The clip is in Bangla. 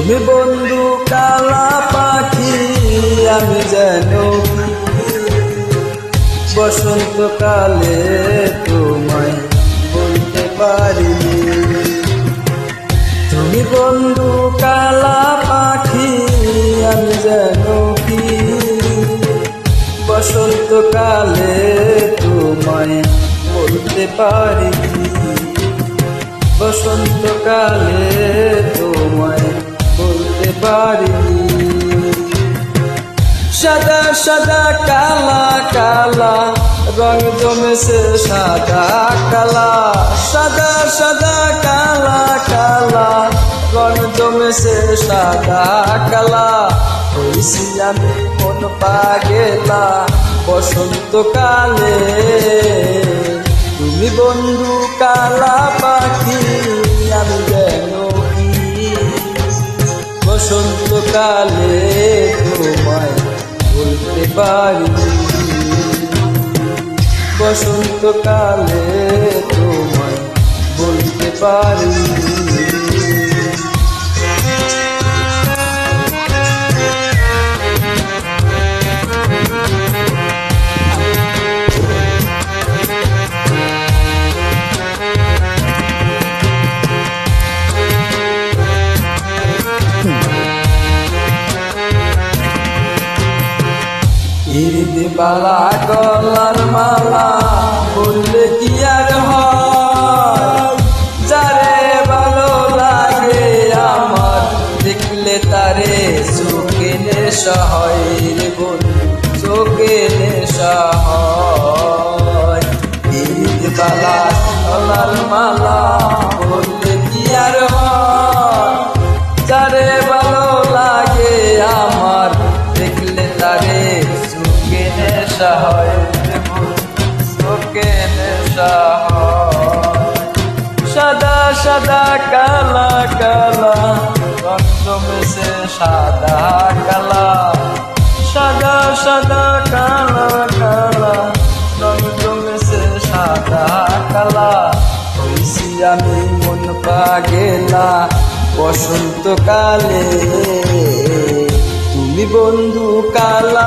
তুমি বন্ধু কালা পাখি, আমি যেন বসন্তকালে তোমায় বলতে পারিনি। তুমি বন্ধু কালা পাখি, আমি যেন কি বসন্তকালে তোমায় বলতে পারিনি। বসন্তকালে তোমায় বলতে পারিনি। সাদা সাদা কালা কালা রং জমেছে সাদা কালা, সাদা সাদা কালা কালা রং জমেছে সাদা কালা। হইছি আমি মন পাগেলা বসন্তকালে। তুমি বন্ধু কালা পাখি, আমি যেন বসন্তকালে তোমায় বলতে পারিনি। বসন্তকালে তোমায় বলতে পারিনি। বালা গলার মালা বললে কি আর হয়, যারে ভালো লাগে আমার দেখলে তারে চোখে নেশা হয় রে বন্ধু, চোখে নেশা হয়। বালা গলার মালা বললে কি আর হয়, যারে ভালো লাগে আমার দেখলে তারে নেশা হয় চোখে নেশা হয়। সাদা সাদা কালা কালা রং জমেছে সাদা কালা, সাদা সাদা কালা কালা রং জমেছে সাদা কালা। হইছি আমি মন পাগেলা বসন্তকালে। তুমি বন্ধু কালা।